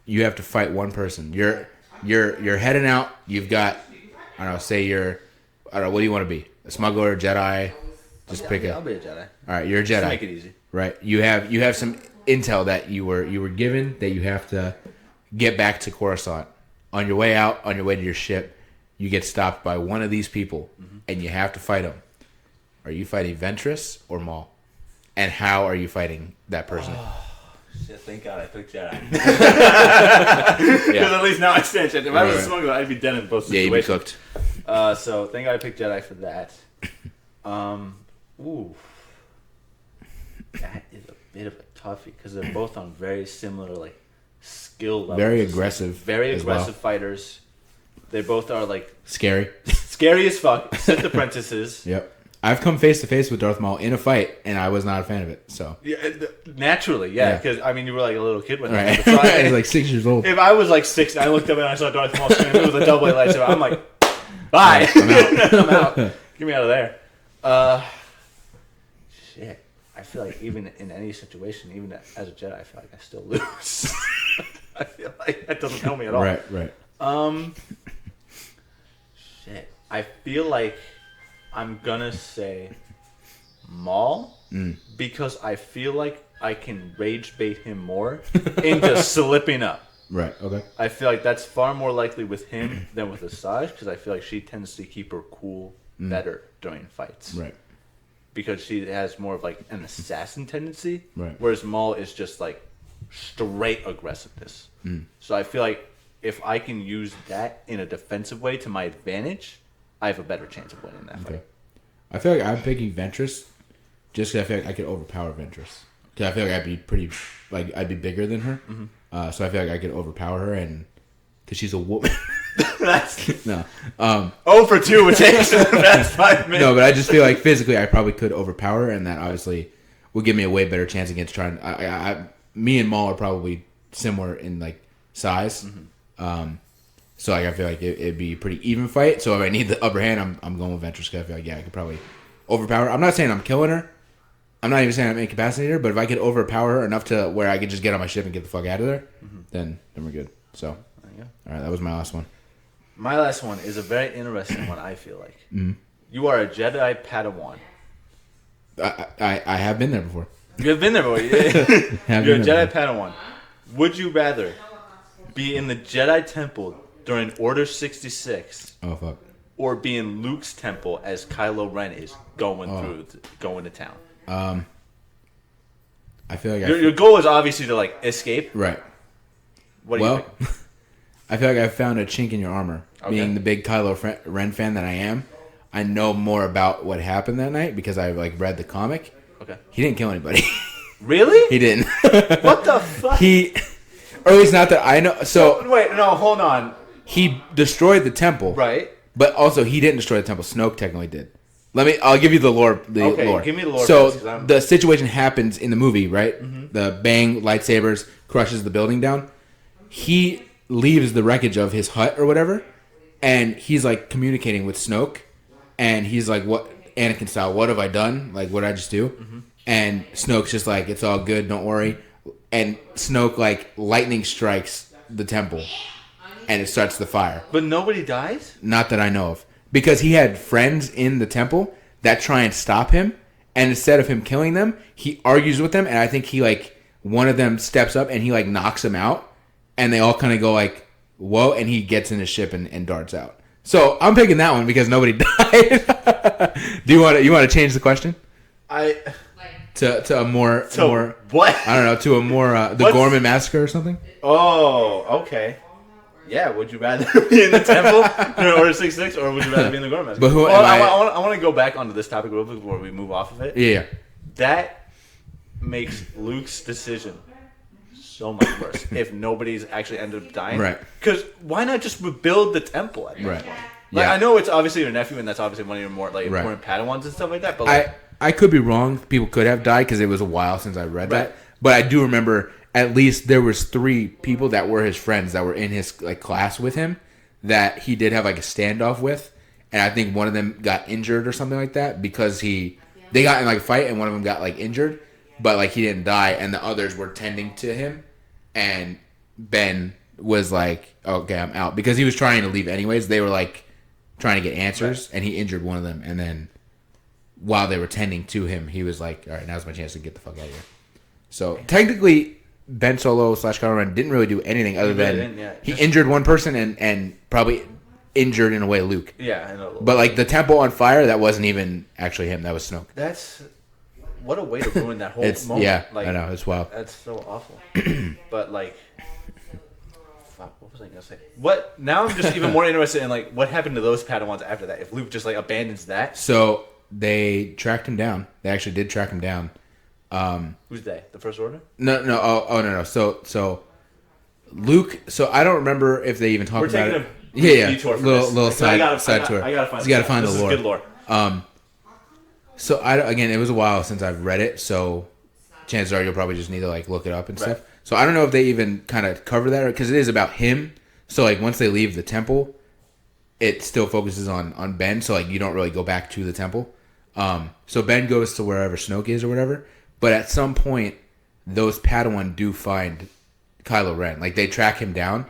You have to fight one person. You're heading out. You've got I don't know. Say you're I don't know. What do you want to be? A smuggler, Jedi? Just pick I'll it. be a Jedi. All right, you're a Just Jedi. make it easy. Right. You have some intel that you were given that you have to get back to Coruscant. On your way out, on your way to your ship, you get stopped by one of these people, and you have to fight them. Are you fighting Ventress or Maul? And how are you fighting that person? Shit, thank God I picked Jedi. Because at least now I stand chance. If I was a Right. smuggler, I'd be dead in both Yeah, you'd be situations. cooked. So thank God I picked Jedi for that. Ooh. That is a bit of a toughie because they're both on very similar like skill levels. Very aggressive. Very as well. aggressive fighters. They both are like Scary. scary as fuck. Sith apprentices. Yep. I've come face to face with Darth Maul in a fight, and I was not a fan of it. So. Yeah, naturally, yeah. Yeah. Because I mean, you were like a little kid when Right. that happened. So I was like 6 years old. if I was like 6 and I looked up and I saw Darth Maul standing with a double A lightsaber, I'm like, bye. I'm out. Get me out of there. Shit. I feel like even in any situation, even as a Jedi, I feel like I still lose. I feel like that doesn't help me at all. Right. Shit. I feel like I'm gonna say Maul because I feel like I can rage bait him more into slipping up. Right. Okay. I feel like that's far more likely with him than with Asajj because I feel like she tends to keep her cool better during fights. Right. Because she has more of like an assassin tendency. Right. Whereas Maul is just like straight aggressiveness. So I feel like if I can use that in a defensive way to my advantage, I have a better chance of winning that Okay. fight. I feel like I'm picking Ventress just because I feel like I could overpower Ventress. Because I feel like I'd be bigger than her. So I feel like I could overpower her and because she's a woman. That's No. 0 for 2 would take us to the past 5 minutes. No, but I just feel like physically I probably could overpower her and that obviously would give me a way better chance against trying. Me and Maul are probably similar in like size. So like, I feel like it'd be a pretty even fight. So if I need the upper hand, I'm going with Ventress because I feel like I could probably overpower her. I'm not saying I'm killing her. I'm not even saying I'm incapacitating her. But if I could overpower her enough to where I could just get on my ship and get the fuck out of there, then we're good. So, There you go. all right, that was my last one. My last one is a very interesting one, I feel like. You are a Jedi Padawan. I have been there before. You've been there, boy. Have You're a been there Jedi before. Padawan. Would you rather be in the Jedi Temple during Order 66 Oh fuck. or be in Luke's temple as Kylo Ren is going to town? I feel like Your goal is obviously to like escape. right. What do you Well, think? I feel like I found a chink in your armor. being the big Kylo Ren fan that I am, I know more about what happened that night because I like read the comic. Okay. He didn't kill anybody. Really? He didn't. What the fuck? Or at least not that I know. So wait, no, hold on. he destroyed the temple, Right. but also he didn't destroy the temple. Snoke technically did. I'll give you the lore. Okay, give me the lore So first, 'cause I'm- the situation happens in the movie, right? The bang lightsabers crushes the building down. He leaves the wreckage of his hut or whatever, and he's like communicating with Snoke, and he's like, "What, Anakin style? What have I done? Like, what did I just do?" And Snoke's just like, "It's all good, don't worry." And Snoke like lightning strikes the temple, and it starts the fire. But nobody dies? Not that I know of. Because he had friends in the temple that try and stop him, and instead of him killing them, he argues with them, and I think he like one of them steps up and he like knocks him out, and they all kind of go like, "Whoa!" and he gets in his ship and darts out. So I'm picking that one because nobody died. Do you want to change the question to a more what? I don't know, to a more the Gorman Massacre or something? Oh, okay. Yeah, would you rather be in the temple in Order 66, or would you rather be in the Gorman Massacre? But who? I want to go back onto this topic real quick before we move off of it. Yeah. That makes Luke's decision so much worse if nobody's actually ended up dying. Right. Because why not just rebuild the temple at that Right. point? Like, Yeah. I know it's obviously your nephew, and that's obviously one of your more like Right. important Padawans and stuff like that. But like, I could be wrong. People could have died because it was a while since I read that. But I do remember at least there was 3 people that were his friends that were in his like class with him that he did have like a standoff with, and I think one of them got injured or something like that because they got in like a fight and one of them got like injured, but like he didn't die, and the others were tending to him, and Ben was like, "Okay, I'm out," because he was trying to leave anyways. They were like trying to get answers, and he injured one of them, and then while they were tending to him, he was like, "All right, now's my chance to get the fuck out of here." So technically, Ben Solo / Kylo Ren didn't really do anything other than he injured one person and probably injured in a way Luke. yeah, I know. But like the temple on fire, that wasn't even actually him. That was Snoke. That's what a way to ruin that whole It's moment. yeah, Like, I know it's wild. That's so awful. But like, fuck, what was I gonna say? What? Now I'm just even more interested in like what happened to those Padawans after that. If Luke just like abandons that, So they tracked him down. They actually did track him down. who's they? The First Order? No. No. So Luke. So I don't remember if they even talked We're about taking it. a Yeah. detour for Little this. side I tour. I gotta find. So you gotta find this the lore. Is good lore. So again, it was a while since I've read it, so chances are you'll probably just need to like look it up and stuff. So I don't know if they even kind of cover that because it is about him. So like once they leave the temple, it still focuses on Ben. So like you don't really go back to the temple. So Ben goes to wherever Snoke is or whatever. But at some point, those Padawan do find Kylo Ren. Like they track him down.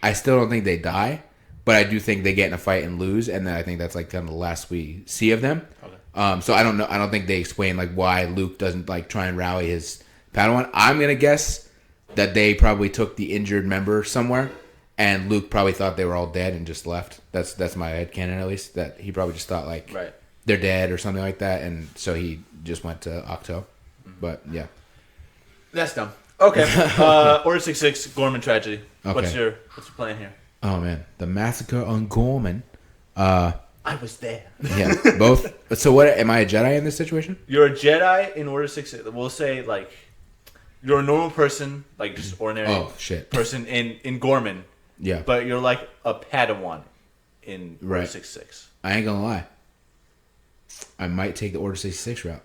I still don't think they die, but I do think they get in a fight and lose, and then I think that's like kind of the last we see of them. Okay. So I don't know. I don't think they explain like why Luke doesn't like try and rally his Padawan. I'm gonna guess that they probably took the injured member somewhere, and Luke probably thought they were all dead and just left. That's my headcanon at least. That he probably just thought like they're dead or something like that, and so he just went to Octo. But yeah, That's dumb. Okay. Order 66, Gorman tragedy. Okay. What's your plan here? oh man, the massacre on Gorman. I was there. Yeah, both. So what? Am I a Jedi in this situation? You're a Jedi in Order 66. We'll say like you're a normal person, like just ordinary Oh shit. person in Gorman, Yeah, but you're like a Padawan in Order Right. 66. I ain't gonna lie. I might take the Order 66 route.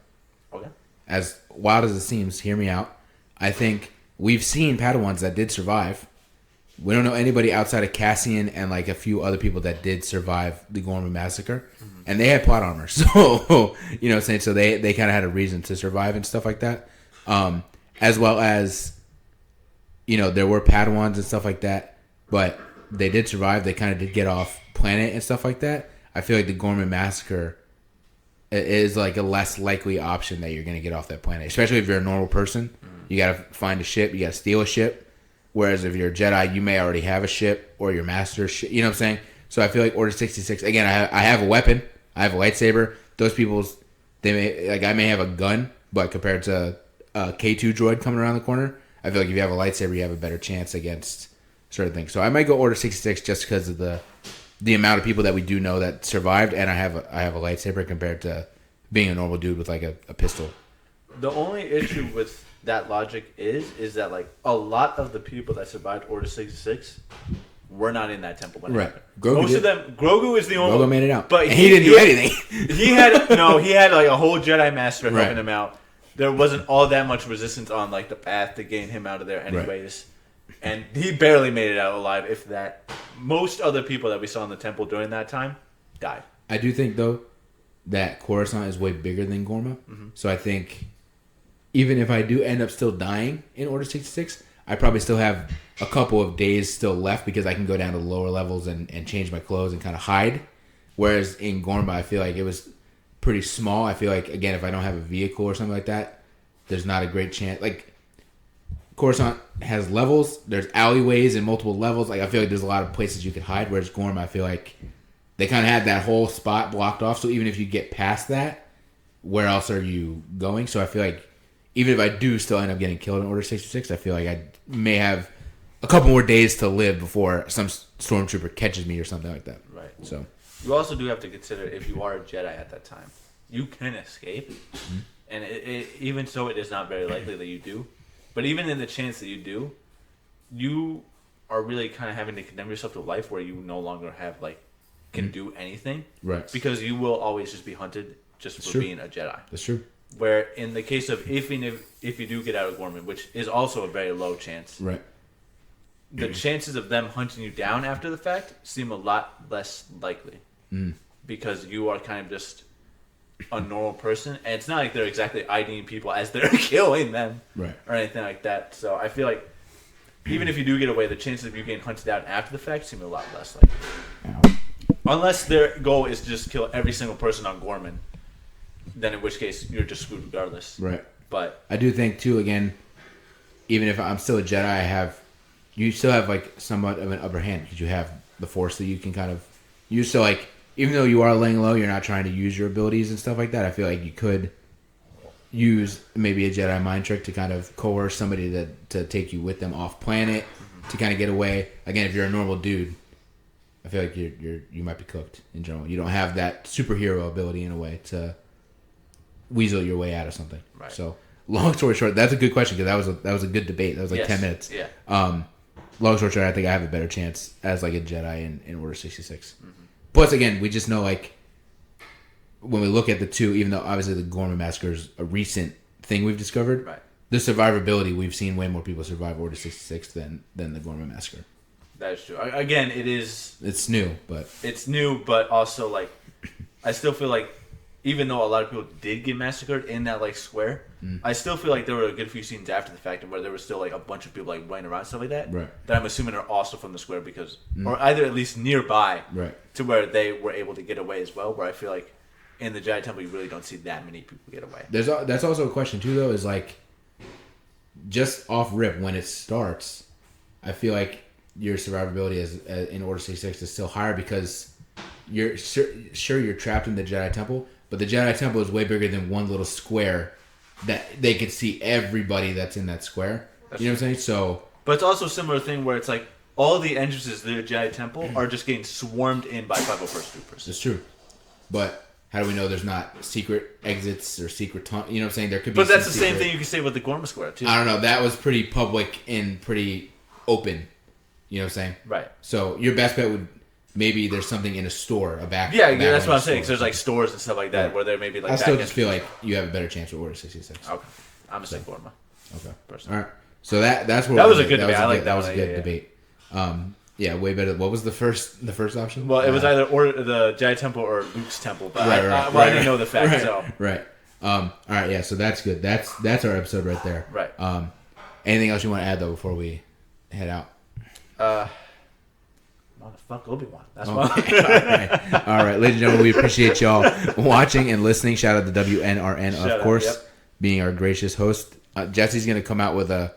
Okay. As wild as it seems, hear me out. I think we've seen Padawans that did survive. We don't know anybody outside of Cassian and like a few other people that did survive the Gorman massacre, and they had plot armor. So you know what I'm saying. So they kind of had a reason to survive and stuff like that. As well as there were Padawans and stuff like that, but they did survive. They kind of did get off planet and stuff like that. I feel like the Gorman massacre is like a less likely option that you're going to get off that planet, especially if you're a normal person. You got to find a ship, you got to steal a ship. Whereas if you're a Jedi, you may already have a ship or your master's ship. You know what I'm saying? So I feel like Order 66. Again, I have a weapon, I have a lightsaber. Those people's I may have a gun, but compared to a K2 droid coming around the corner, I feel like if you have a lightsaber, you have a better chance against certain things. So I might go Order 66 just because of the the amount of people that we do know that survived, and I have a lightsaber compared to being a normal dude with like a pistol. The only issue with that logic is that like a lot of the people that survived Order 66 were not in that temple when it happened. Most of them, Grogu is the only. Grogu made it out, but he didn't do anything. He had like a whole Jedi Master helping him out. There wasn't all that much resistance on like the path to gain him out of there, anyways. Right. And he barely made it out alive, if that. Most other people that we saw in the temple during that time died. I do think though that Coruscant is way bigger than Gorma, so I think even if I do end up still dying in Order 66, I probably still have a couple of days still left because I can go down to the lower levels and change my clothes and kind of hide. Whereas in Gorma, I feel like it was pretty small. I feel like, again, if I don't have a vehicle or something like that, there's not a great chance. Like, Coruscant has levels. There's alleyways and multiple levels. Like, I feel like there's a lot of places you could hide. Whereas Gorma, I feel like they kind of had that whole spot blocked off. So even if you get past that, where else are you going? So I feel like even if I do still end up getting killed in Order 66, I feel like I may have a couple more days to live before some stormtrooper catches me or something like that. Right. So you also do have to consider if you are a Jedi at that time, you can escape, and even so, it is not very likely that you do. But even in the chance that you do, you are really kind of having to condemn yourself to a life where you no longer have can do anything, right? Because you will always just be hunted just for being a Jedi. That's true. Where in the case of if you do get out of Gorman, which is also a very low chance, right? The chances of them hunting you down after the fact seem a lot less likely because you are kind of just a normal person, and it's not like they're exactly IDing people as they're killing them, right, or anything like that. So I feel like even if you do get away, the chances of you getting hunted down after the fact seem a lot less likely. Yeah. Unless their goal is to just kill every single person on Gorman, then in which case you're just screwed regardless. Right. But I do think too, again, even if I'm still a Jedi, you still have somewhat of an upper hand because you have the Force that you can kind of use. So even though you are laying low, you're not trying to use your abilities and stuff like that. I feel like you could use maybe a Jedi mind trick to kind of coerce somebody to take you with them off planet to kind of get away. Again, if you're a normal dude, I feel like you might be cooked in general. You don't have that superhero ability in a way to weasel your way out of something. Right. So, long story short, that's a good question because that was a good debate. That was 10 minutes. Yeah. Long story short, I think I have a better chance as a Jedi in Order 66. Mm-hmm. Plus, again, we just know when we look at the two, even though obviously the Gorman Massacre is a recent thing we've discovered, right. The survivability, we've seen way more people survive Order 66 than the Gorman Massacre. That is true. Again, it's new, but also I still feel like even though a lot of people did get massacred in that square, I still feel like there were a good few scenes after the fact where there was still a bunch of people running around and stuff like that. Right. That I'm assuming are also from the square because, or either at least nearby, right, to where they were able to get away as well. Where I feel like in the Jedi Temple you really don't see that many people get away. That's also a question too, though. Is just off rip when it starts, I feel like your survivability in Order 66 is still higher because you're sure you're trapped in the Jedi Temple. But the Jedi Temple is way bigger than one little square that they could see everybody that's in that square. You know what I'm saying? So, but it's also a similar thing where it's all the entrances to the Jedi Temple are just getting swarmed in by 501st Troopers. It's true. But how do we know there's not secret exits or secret you know what I'm saying? There could be. But that's the same thing you can say with the Gorma Square too. I don't know. That was pretty public and pretty open. You know what I'm saying? Right. So your best bet would. Maybe there's something in a store, Yeah, that's what I'm saying. So there's stores and stuff like that where there may be I still just feel like you have a better chance with Order 66. Okay, I'm gonna say Gorma. Okay, personally. All right. So that's where that was a good debate. I like that. That was a good debate. Yeah, way better. What was the first option? Well, it was either the Jedi Temple or Luke's Temple, but right, I didn't know the fact. So right. All right. Yeah. So that's good. That's our episode right there. Right. Anything else you want to add though before we head out? Fuck Obi-Wan. That's All right, ladies and gentlemen, we appreciate y'all watching and listening. Shout out to WNRN, of course, being our gracious host. Jesse's gonna come out with a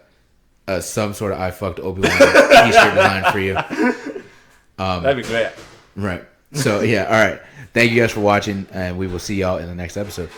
some sort of "I fucked Obi-Wan" t-shirt design for you. That'd be great. Right. So yeah. All right. Thank you guys for watching, and we will see y'all in the next episode.